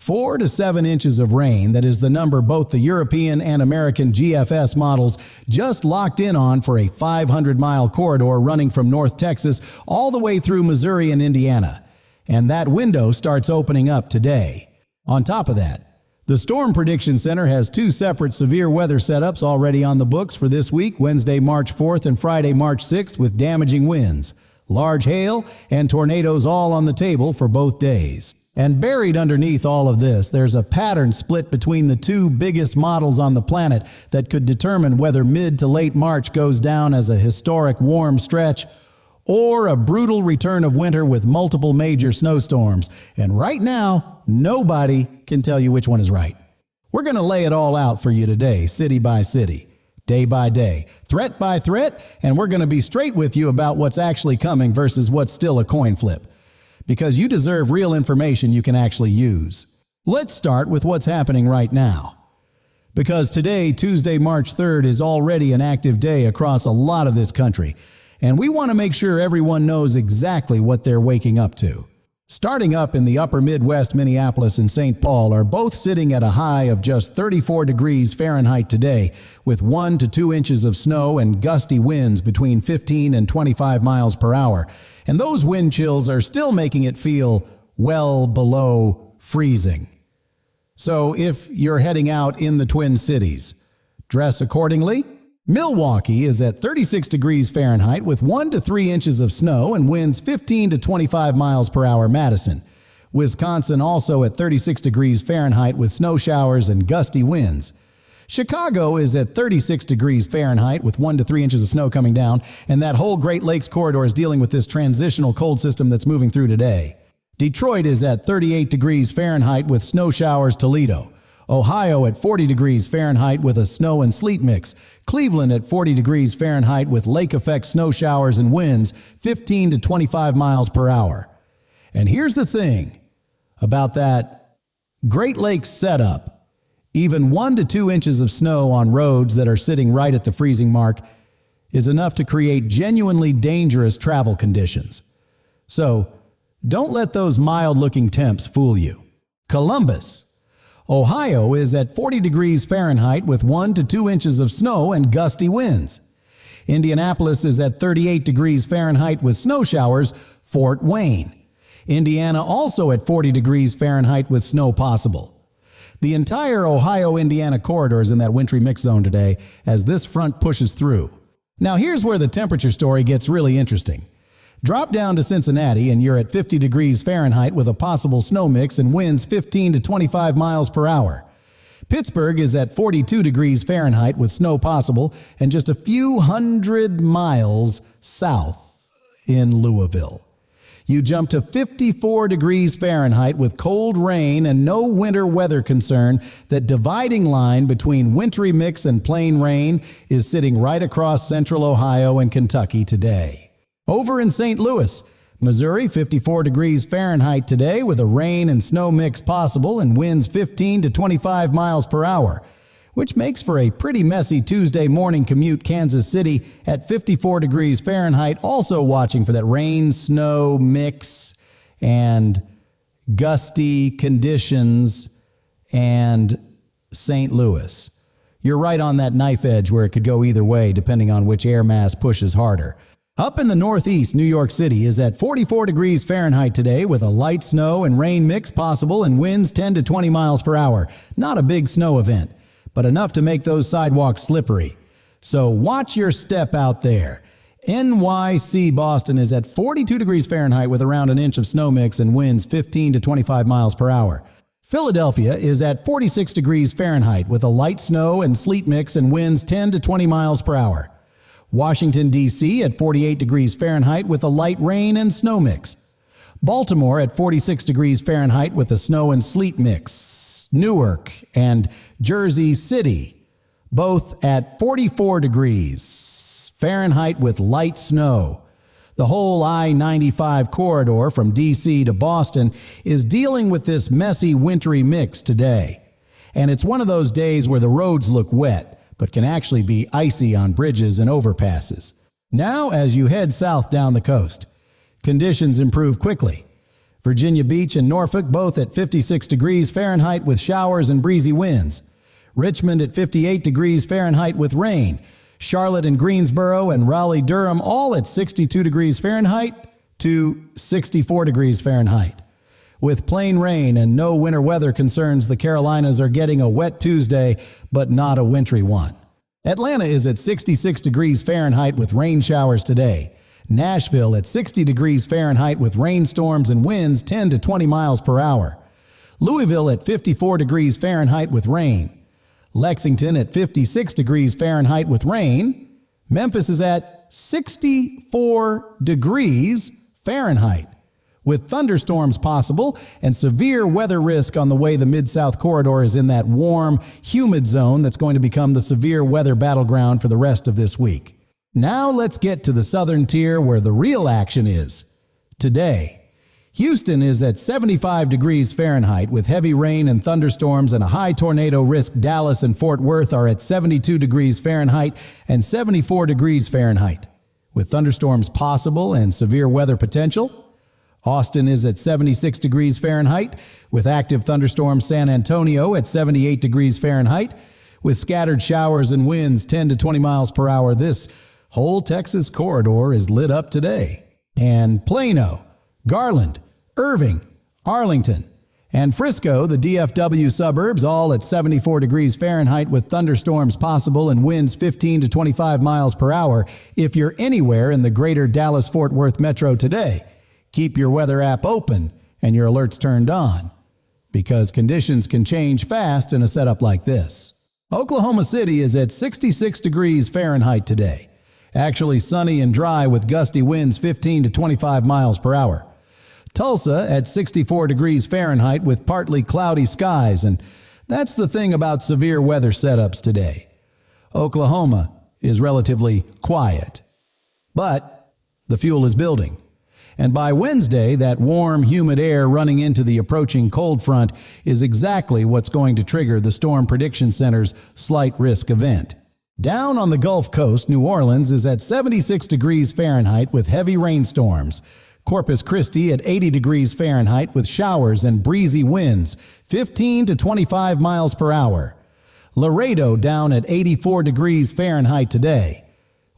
4 to 7 inches of rain, that is the number both the European and American GFS models just locked in on for a 500-mile corridor running from North Texas all the way through Missouri and Indiana. And that window starts opening up today. On top of that, the Storm Prediction Center has 2 separate severe weather setups already on the books for this week, Wednesday, March 4th and Friday, March 6th, with damaging winds, large hail, and tornadoes all on the table for both days. And buried underneath all of this, there's a pattern split between the 2 biggest models on the planet that could determine whether mid to late March goes down as a historic warm stretch or a brutal return of winter with multiple major snowstorms. And right now, nobody can tell you which one is right. We're going to lay it all out for you today, city by city, day by day, threat by threat, and we're going to be straight with you about what's actually coming versus what's still a coin flip. Because you deserve real information you can actually use. Let's start with what's happening right now. Because today, Tuesday, March 3rd, is already an active day across a lot of this country. And we want to make sure everyone knows exactly what they're waking up to. Starting up in the upper Midwest, Minneapolis and St. Paul are both sitting at a high of just 34 degrees Fahrenheit today, with 1 to 2 inches of snow and gusty winds between 15 and 25 miles per hour. And those wind chills are still making it feel well below freezing. So if you're heading out in the Twin Cities, dress accordingly. Milwaukee is at 36 degrees Fahrenheit with 1 to 3 inches of snow and winds 15 to 25 miles per hour. Madison. Wisconsin also at 36 degrees Fahrenheit with snow showers and gusty winds. Chicago is at 36 degrees Fahrenheit with 1 to 3 inches of snow coming down, and that whole Great Lakes corridor is dealing with this transitional cold system that's moving through today. Detroit is at 38 degrees Fahrenheit with snow showers. Toledo. Ohio at 40 degrees Fahrenheit with a snow and sleet mix. Cleveland at 40 degrees Fahrenheit with lake effect snow showers and winds 15 to 25 miles per hour. And here's the thing about that Great Lakes setup. Even 1 to 2 inches of snow on roads that are sitting right at the freezing mark is enough to create genuinely dangerous travel conditions. So don't let those mild-looking temps fool you. Columbus. Ohio is at 40 degrees Fahrenheit with 1 to 2 inches of snow and gusty winds. Indianapolis is at 38 degrees Fahrenheit with snow showers. Fort Wayne. Indiana also at 40 degrees Fahrenheit with snow possible. The entire Ohio-Indiana corridor is in that wintry mix zone today as this front pushes through. Now here's where the temperature story gets really interesting. Drop down to Cincinnati and you're at 50 degrees Fahrenheit with a possible snow mix and winds 15 to 25 miles per hour. Pittsburgh is at 42 degrees Fahrenheit with snow possible and just a few hundred miles south in Louisville. You jump to 54 degrees Fahrenheit with cold rain and no winter weather concern. That dividing line between wintry mix and plain rain is sitting right across central Ohio and Kentucky today. Over in St. Louis, Missouri, 54 degrees Fahrenheit today with a rain and snow mix possible and winds 15 to 25 miles per hour, which makes for a pretty messy Tuesday morning commute. Kansas City at 54 degrees Fahrenheit, also watching for that rain, snow mix and gusty conditions. And St. Louis. You're right on that knife edge where it could go either way depending on which air mass pushes harder. Up in the Northeast, New York City is at 44 degrees Fahrenheit today with a light snow and rain mix possible and winds 10 to 20 miles per hour. Not a big snow event, but enough to make those sidewalks slippery. So watch your step out there. NYC Boston is at 42 degrees Fahrenheit with around an inch of snow mix and winds 15 to 25 miles per hour. Philadelphia is at 46 degrees Fahrenheit with a light snow and sleet mix and winds 10 to 20 miles per hour. Washington, D.C. at 48 degrees Fahrenheit with a light rain and snow mix. Baltimore at 46 degrees Fahrenheit with a snow and sleet mix. Newark and Jersey City, both at 44 degrees Fahrenheit with light snow. The whole I-95 corridor from D.C. to Boston is dealing with this messy wintry mix today. And it's one of those days where the roads look wet, but can actually be icy on bridges and overpasses. Now, as you head south down the coast, conditions improve quickly. Virginia Beach and Norfolk both at 56 degrees Fahrenheit with showers and breezy winds. Richmond at 58 degrees Fahrenheit with rain. Charlotte and Greensboro and Raleigh-Durham all at 62 degrees Fahrenheit to 64 degrees Fahrenheit. With plain rain and no winter weather concerns, the Carolinas are getting a wet Tuesday, but not a wintry one. Atlanta is at 66 degrees Fahrenheit with rain showers today. Nashville at 60 degrees Fahrenheit with rainstorms and winds 10 to 20 miles per hour. Louisville at 54 degrees Fahrenheit with rain. Lexington at 56 degrees Fahrenheit with rain. Memphis is at 64 degrees Fahrenheit with thunderstorms possible and severe weather risk on the way the Mid-South Corridor is in that warm, humid zone that's going to become the severe weather battleground for the rest of this week. Now let's get to the southern tier where the real action is. Today, Houston is at 75 degrees Fahrenheit with heavy rain and thunderstorms and a high tornado risk. Dallas and Fort Worth are at 72 degrees Fahrenheit and 74 degrees Fahrenheit with thunderstorms possible and severe weather potential. Austin is at 76 degrees Fahrenheit with active thunderstorms. San Antonio at 78 degrees Fahrenheit with scattered showers and winds 10 to 20 miles per hour. This whole Texas corridor is lit up today. And Plano, Garland, Irving, Arlington, and Frisco, the DFW suburbs, all at 74 degrees Fahrenheit with thunderstorms possible and winds 15 to 25 miles per hour. If you're anywhere in the greater Dallas-Fort Worth metro today, keep your weather app open and your alerts turned on, because conditions can change fast in a setup like this. Oklahoma City is at 66 degrees Fahrenheit today. Actually sunny and dry with gusty winds 15 to 25 miles per hour. Tulsa at 64 degrees Fahrenheit with partly cloudy skies, and that's the thing about severe weather setups today. Oklahoma is relatively quiet, but the fuel is building. And by Wednesday, that warm, humid air running into the approaching cold front is exactly what's going to trigger the Storm Prediction Center's slight risk event. Down on the Gulf Coast, New Orleans is at 76 degrees Fahrenheit with heavy rainstorms. Corpus Christi at 80 degrees Fahrenheit with showers and breezy winds, 15 to 25 miles per hour. Laredo down at 84 degrees Fahrenheit today,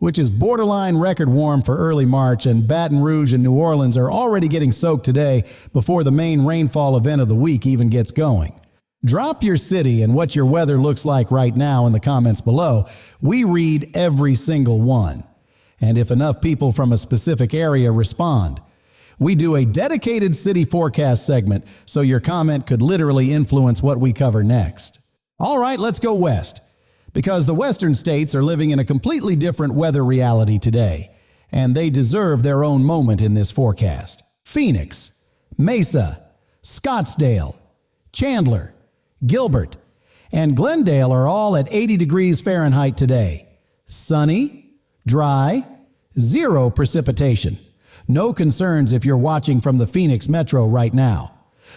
which is borderline record warm for early March, and Baton Rouge and New Orleans are already getting soaked today before the main rainfall event of the week even gets going. Drop your city and what your weather looks like right now in the comments below. We read every single one. And if enough people from a specific area respond, we do a dedicated city forecast segment, so your comment could literally influence what we cover next. All right, let's go west, because the western states are living in a completely different weather reality today, and they deserve their own moment in this forecast. Phoenix, Mesa, Scottsdale, Chandler, Gilbert, and Glendale are all at 80 degrees Fahrenheit today. Sunny, dry, zero precipitation. No concerns if you're watching from the Phoenix metro right now.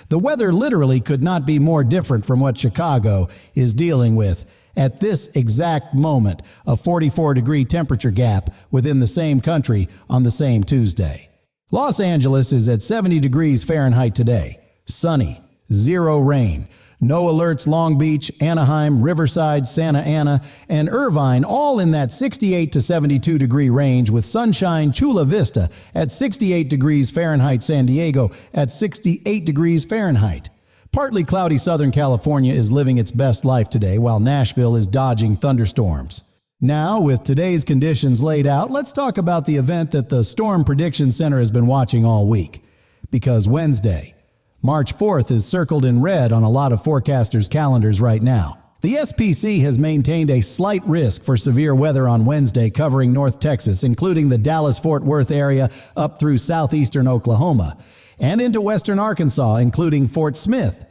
The weather literally could not be more different from what Chicago is dealing with at this exact moment, a 44-degree temperature gap within the same country on the same Tuesday. Los Angeles is at 70 degrees Fahrenheit today. Sunny, zero rain. No alerts. Long Beach, Anaheim, Riverside, Santa Ana, and Irvine all in that 68 to 72 degree range with sunshine. Chula Vista at 68 degrees Fahrenheit. San Diego at 68 degrees Fahrenheit. Partly cloudy Southern California is living its best life today, while Nashville is dodging thunderstorms. Now, with today's conditions laid out, let's talk about the event that the Storm Prediction Center has been watching all week. Because Wednesday, March 4th, is circled in red on a lot of forecasters' calendars right now. The SPC has maintained a slight risk for severe weather on Wednesday covering North Texas, including the Dallas-Fort Worth area up through southeastern Oklahoma, and into western Arkansas, including Fort Smith,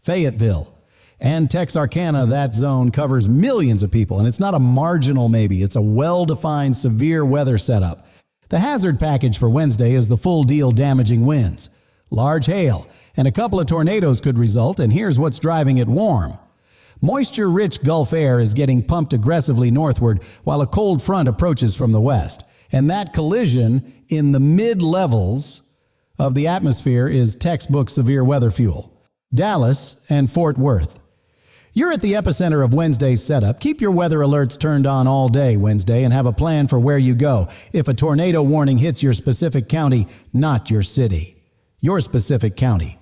Fayetteville, and Texarkana. That zone covers millions of people, and it's not a marginal maybe, it's a well-defined severe weather setup. The hazard package for Wednesday is the full deal: damaging winds, large hail, and a couple of tornadoes could result, and here's what's driving it: warm. Moisture-rich Gulf air is getting pumped aggressively northward while a cold front approaches from the west, and that collision in the mid-levels of the atmosphere is textbook severe weather fuel. Dallas and Fort Worth. You're at the epicenter of Wednesday's setup. Keep your weather alerts turned on all day Wednesday and have a plan for where you go if a tornado warning hits your specific county, not your city. Your specific county.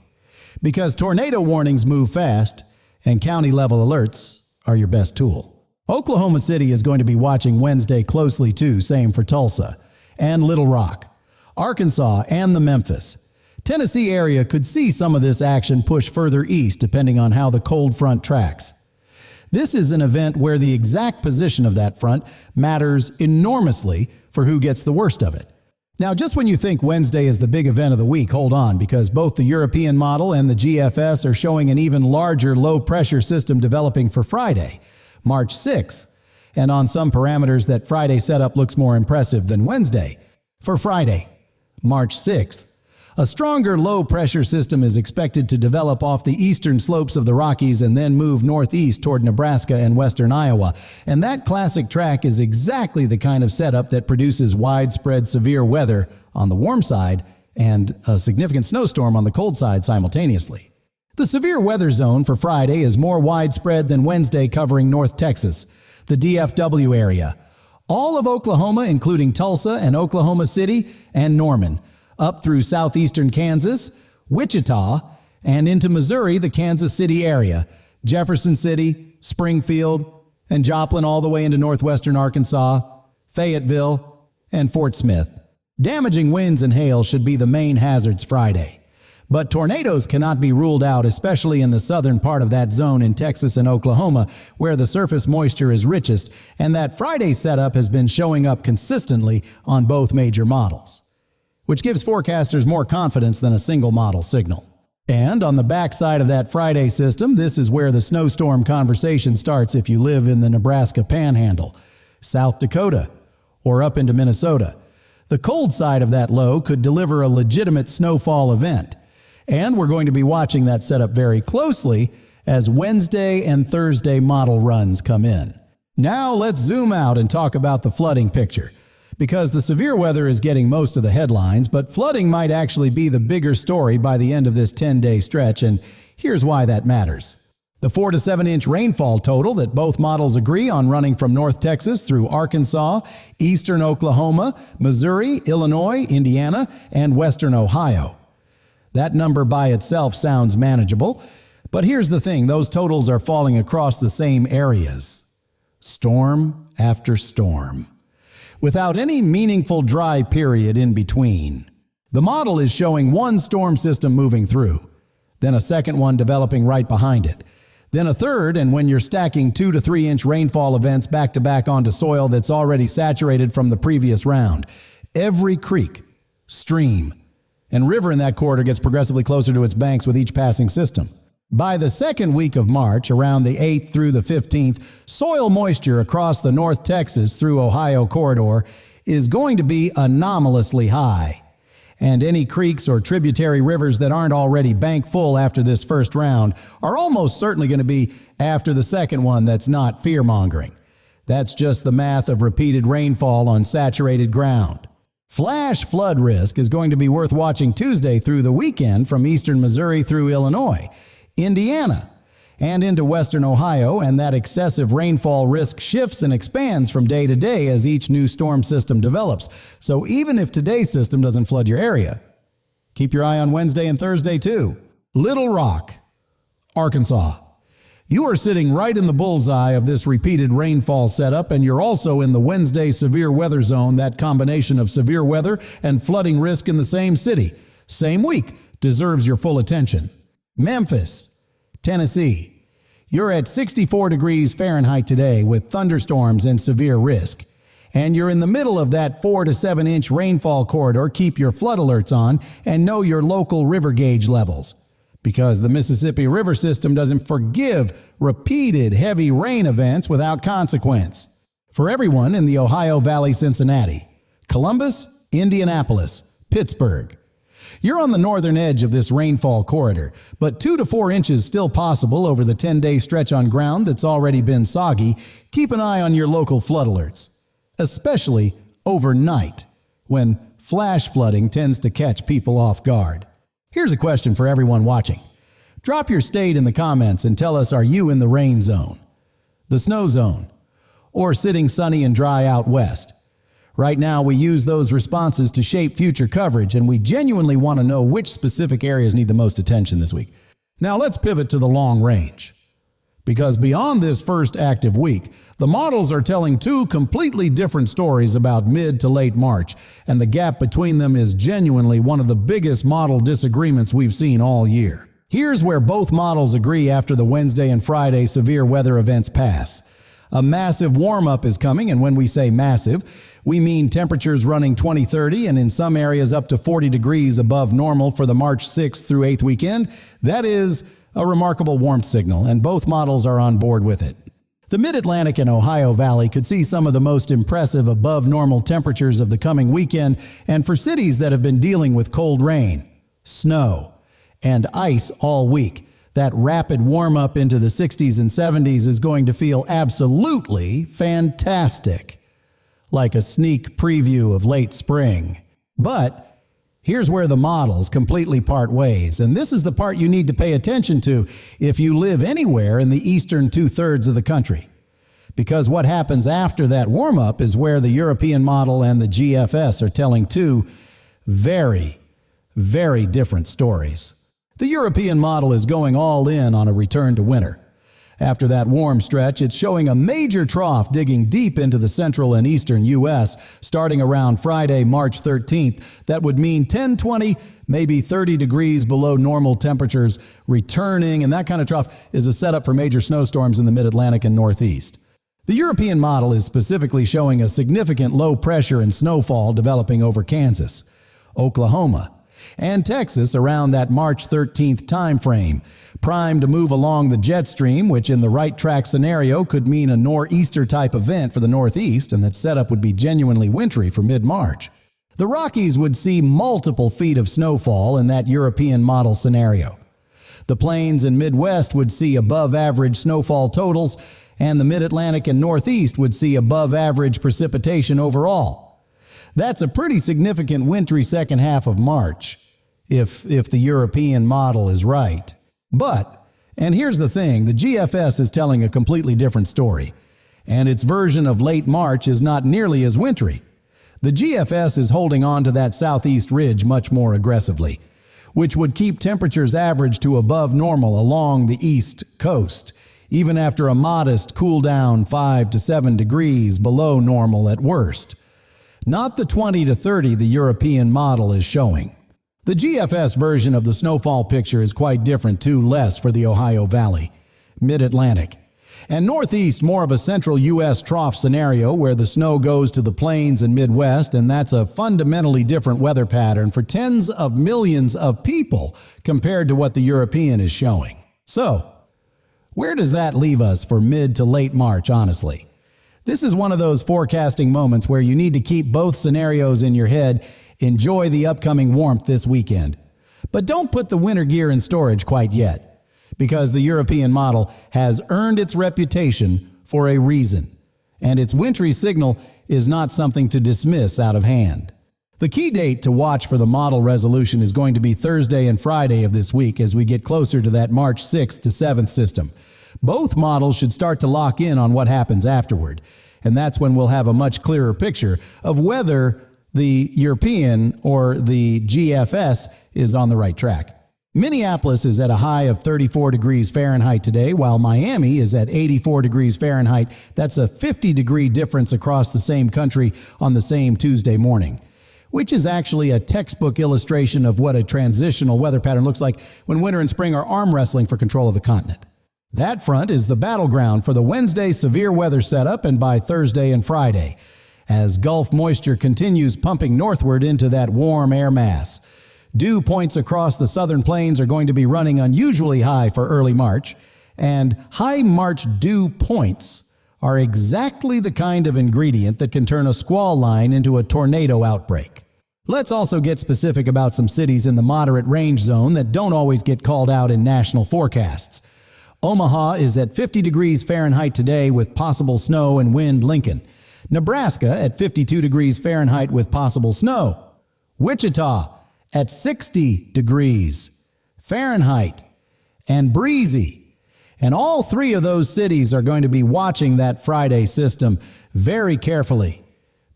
Because tornado warnings move fast and county-level alerts are your best tool. Oklahoma City is going to be watching Wednesday closely too, same for Tulsa and Little Rock, Arkansas and the Memphis. Tennessee area could see some of this action push further east depending on how the cold front tracks. This is an event where the exact position of that front matters enormously for who gets the worst of it. Now, just when you think Wednesday is the big event of the week, hold on, because both the European model and the GFS are showing an even larger low-pressure system developing for Friday, March 6th. And on some parameters, that Friday setup looks more impressive than Wednesday. For Friday, March 6th, a stronger low-pressure system is expected to develop off the eastern slopes of the Rockies and then move northeast toward Nebraska and western Iowa. And that classic track is exactly the kind of setup that produces widespread severe weather on the warm side and a significant snowstorm on the cold side simultaneously. The severe weather zone for Friday is more widespread than Wednesday, covering North Texas, the DFW area, all of Oklahoma, including Tulsa and Oklahoma City and Norman, up through southeastern Kansas, Wichita, and into Missouri, the Kansas City area, Jefferson City, Springfield, and Joplin all the way into northwestern Arkansas, Fayetteville, and Fort Smith. Damaging winds and hail should be the main hazards Friday. But tornadoes cannot be ruled out, especially in the southern part of that zone in Texas and Oklahoma, where the surface moisture is richest, and that Friday setup has been showing up consistently on both major models, which gives forecasters more confidence than a single model signal. And on the backside of that Friday system, this is where the snowstorm conversation starts if you live in the Nebraska Panhandle, South Dakota, or up into Minnesota. The cold side of that low could deliver a legitimate snowfall event. And we're going to be watching that setup very closely as Wednesday and Thursday model runs come in. Now let's zoom out and talk about the flooding picture. Because the severe weather is getting most of the headlines, but flooding might actually be the bigger story by the end of this 10-day stretch, and here's why that matters. The 4 to 7 inch rainfall total that both models agree on running from North Texas through Arkansas, eastern Oklahoma, Missouri, Illinois, Indiana, and western Ohio. That number by itself sounds manageable, but here's the thing, those totals are falling across the same areas. Storm after storm, without any meaningful dry period in between. The model is showing one storm system moving through, then a second one developing right behind it, then a third, and when you're stacking 2 to 3 inch rainfall events back to back onto soil that's already saturated from the previous round, every creek, stream, and river in that corridor gets progressively closer to its banks with each passing system. By the second week of March, around the 8th through the 15th, soil moisture across the North Texas through Ohio corridor is going to be anomalously high. And any creeks or tributary rivers that aren't already bank full after this first round are almost certainly going to be after the second one that's not fear-mongering. That's just the math of repeated rainfall on saturated ground. Flash flood risk is going to be worth watching Tuesday through the weekend from eastern Missouri through Illinois, Indiana, and into western Ohio, and that excessive rainfall risk shifts and expands from day to day as each new storm system develops. So even if today's system doesn't flood your area, keep your eye on Wednesday and Thursday too. Little Rock, Arkansas. You are sitting right in the bullseye of this repeated rainfall setup, and you're also in the Wednesday severe weather zone, that combination of severe weather and flooding risk in the same city, same week, deserves your full attention. Memphis, Tennessee. You're at 64 degrees Fahrenheit today with thunderstorms and severe risk. And you're in the middle of that 4 to 7 inch rainfall corridor. Keep your flood alerts on and know your local river gauge levels, because the Mississippi River system doesn't forgive repeated heavy rain events without consequence. For everyone in the Ohio Valley, Cincinnati, Columbus, Indianapolis, Pittsburgh. You're on the northern edge of this rainfall corridor, but 2 to 4 inches still possible over the 10-day stretch on ground that's already been soggy. Keep an eye on your local flood alerts, especially overnight, when flash flooding tends to catch people off guard. Here's a question for everyone watching. Drop your state in the comments and tell us, are you in the rain zone, the snow zone, or sitting sunny and dry out west? Right now, we use those responses to shape future coverage, and we genuinely want to know which specific areas need the most attention this week. Now let's pivot to the long range. Because beyond this first active week, the models are telling two completely different stories about mid to late March, and the gap between them is genuinely one of the biggest model disagreements we've seen all year. Here's where both models agree after the Wednesday and Friday severe weather events pass. A massive warm-up is coming, and when we say massive, we mean temperatures running 20-30 and in some areas up to 40 degrees above normal for the March 6th through 8th weekend. That is a remarkable warmth signal, and both models are on board with it. The Mid-Atlantic and Ohio Valley could see some of the most impressive above-normal temperatures of the coming weekend, and for cities that have been dealing with cold rain, snow, and ice all week, that rapid warm-up into the 60s and 70s is going to feel absolutely fantastic, like a sneak preview of late spring. But here's where the models completely part ways, and this is the part you need to pay attention to if you live anywhere in the eastern two-thirds of the country. Because what happens after that warm-up is where the European model and the GFS are telling two very, very different stories. The European model is going all in on a return to winter. After that warm stretch, it's showing a major trough digging deep into the central and eastern U.S. starting around Friday, March 13th. That would mean 10, 20, maybe 30 degrees below normal temperatures returning, and that kind of trough is a setup for major snowstorms in the Mid-Atlantic and Northeast. The European model is specifically showing a significant low pressure and snowfall developing over Kansas, Oklahoma, and Texas around that March 13th time frame, primed to move along the jet stream, which in the right track scenario could mean a nor'easter type event for the Northeast, and that setup would be genuinely wintry for mid-March. The Rockies would see multiple feet of snowfall in that European model scenario. The Plains and Midwest would see above average snowfall totals, and the Mid-Atlantic and Northeast would see above average precipitation overall. That's a pretty significant wintry second half of March, if the European model is right. But, and here's the thing, the GFS is telling a completely different story, and its version of late March is not nearly as wintry. The GFS is holding on to that southeast ridge much more aggressively, which would keep temperatures average to above normal along the east coast, even after a modest cool down 5 to 7 degrees below normal at worst. Not the 20 to 30 the European model is showing. The GFS version of the snowfall picture is quite different too, less for the Ohio Valley, Mid-Atlantic, and Northeast more of a central U.S. trough scenario where the snow goes to the plains and Midwest, and that's a fundamentally different weather pattern for tens of millions of people compared to what the European is showing. So, where does that leave us for mid to late March, honestly? This is one of those forecasting moments where you need to keep both scenarios in your head. Enjoy the upcoming warmth this weekend. But don't put the winter gear in storage quite yet, because the European model has earned its reputation for a reason, and its wintry signal is not something to dismiss out of hand. The key date to watch for the model resolution is going to be Thursday and Friday of this week as we get closer to that March 6th to 7th system. Both models should start to lock in on what happens afterward, and that's when we'll have a much clearer picture of whether the European or the GFS is on the right track. Minneapolis is at a high of 34 degrees Fahrenheit today, while Miami is at 84 degrees Fahrenheit. That's a 50-degree difference across the same country on the same Tuesday morning, which is actually a textbook illustration of what a transitional weather pattern looks like when winter and spring are arm wrestling for control of the continent. That front is the battleground for the Wednesday severe weather setup and by Thursday and Friday, as Gulf moisture continues pumping northward into that warm air mass. Dew points across the southern plains are going to be running unusually high for early March, and high March dew points are exactly the kind of ingredient that can turn a squall line into a tornado outbreak. Let's also get specific about some cities in the moderate range zone that don't always get called out in national forecasts. Omaha is at 50 degrees Fahrenheit today with possible snow and wind. Lincoln. Nebraska at 52 degrees Fahrenheit with possible snow. Wichita at 60 degrees Fahrenheit and breezy. And all three of those cities are going to be watching that Friday system very carefully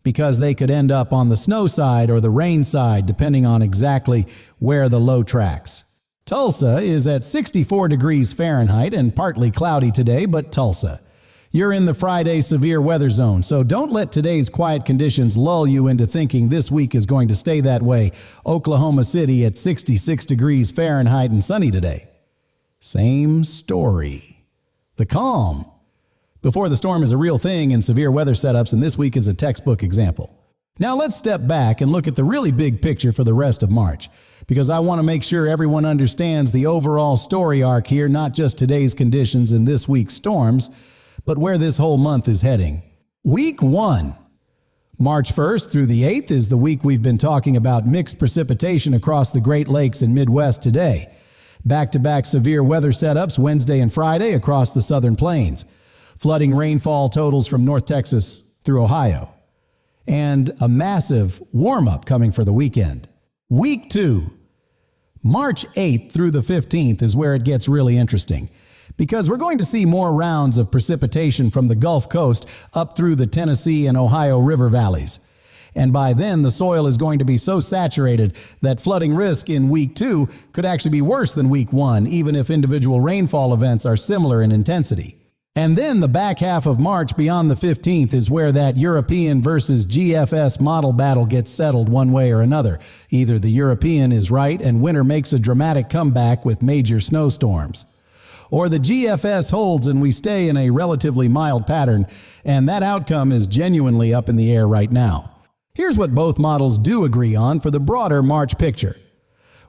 because they could end up on the snow side or the rain side, depending on exactly where the low tracks. Tulsa is at 64 degrees Fahrenheit and partly cloudy today, but Tulsa. You're in the Friday severe weather zone, so don't let today's quiet conditions lull you into thinking this week is going to stay that way. Oklahoma City at 66 degrees Fahrenheit and sunny today. Same story. The calm before the storm is a real thing in severe weather setups, and this week is a textbook example. Now let's step back and look at the really big picture for the rest of March, because I want to make sure everyone understands the overall story arc here, not just today's conditions and this week's storms, but where this whole month is heading. Week 1, March 1st through the 8th, is the week we've been talking about mixed precipitation across the Great Lakes and Midwest today. Back-to-back severe weather setups Wednesday and Friday across the southern plains. Flooding rainfall totals from North Texas through Ohio. And a massive warm-up coming for the weekend. Week 2, March 8th through the 15th is where it gets really interesting, because we're going to see more rounds of precipitation from the Gulf Coast up through the Tennessee and Ohio river valleys. And by then, the soil is going to be so saturated that flooding risk in week 2 could actually be worse than week 1, even if individual rainfall events are similar in intensity. And then the back half of March beyond the 15th is where that European versus GFS model battle gets settled one way or another. Either the European is right and winter makes a dramatic comeback with major snowstorms, or the GFS holds and we stay in a relatively mild pattern, and that outcome is genuinely up in the air right now. Here's what both models do agree on for the broader March picture.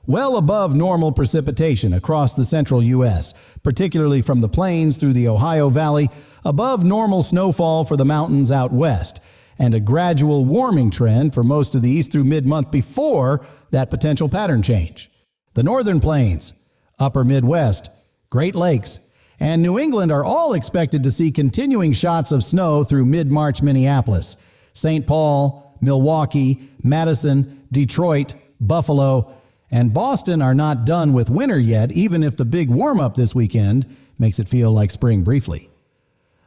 Well above normal precipitation across the central U.S., particularly from the plains through the Ohio Valley, above normal snowfall for the mountains out west, and a gradual warming trend for most of the east through mid-month before that potential pattern change. The northern plains, upper Midwest, Great Lakes, and New England are all expected to see continuing shots of snow through mid-March Minneapolis, St. Paul, Milwaukee, Madison, Detroit, Buffalo, and Boston are not done with winter yet, even if the big warm-up this weekend makes it feel like spring briefly.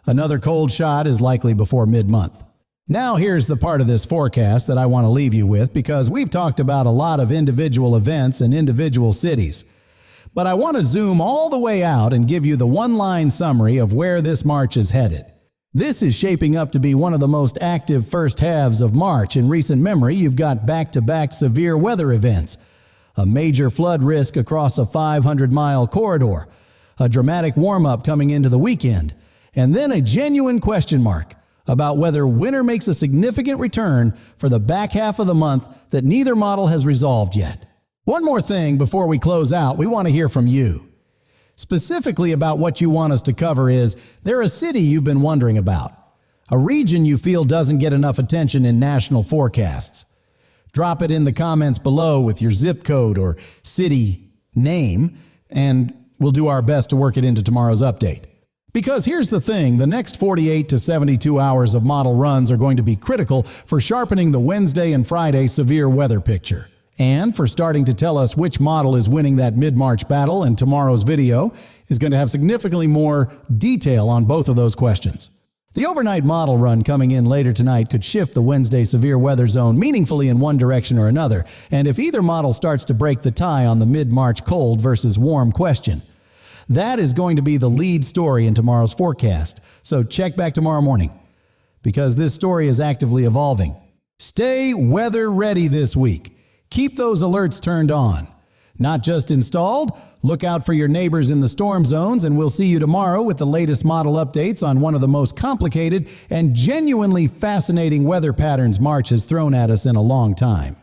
Another cold shot is likely before mid-month. Now here's the part of this forecast that I want to leave you with, because we've talked about a lot of individual events and individual cities. But I want to zoom all the way out and give you the one-line summary of where this March is headed. This is shaping up to be one of the most active first halves of March. In recent memory, you've got back-to-back severe weather events, a major flood risk across a 500-mile corridor, a dramatic warm-up coming into the weekend, and then a genuine question mark about whether winter makes a significant return for the back half of the month that neither model has resolved yet. One more thing before we close out, we want to hear from you. Specifically about what you want us to cover is there a city you've been wondering about, a region you feel doesn't get enough attention in national forecasts. Drop it in the comments below with your zip code or city name, and we'll do our best to work it into tomorrow's update. Because here's the thing, the next 48 to 72 hours of model runs are going to be critical for sharpening the Wednesday and Friday severe weather picture, and for starting to tell us which model is winning that mid-March battle, and tomorrow's video is going to have significantly more detail on both of those questions. The overnight model run coming in later tonight could shift the Wednesday severe weather zone meaningfully in one direction or another, and if either model starts to break the tie on the mid-March cold versus warm question, that is going to be the lead story in tomorrow's forecast. So check back tomorrow morning, because this story is actively evolving. Stay weather ready this week. Keep those alerts turned on. Not just installed, look out for your neighbors in the storm zones, and we'll see you tomorrow with the latest model updates on one of the most complicated and genuinely fascinating weather patterns March has thrown at us in a long time.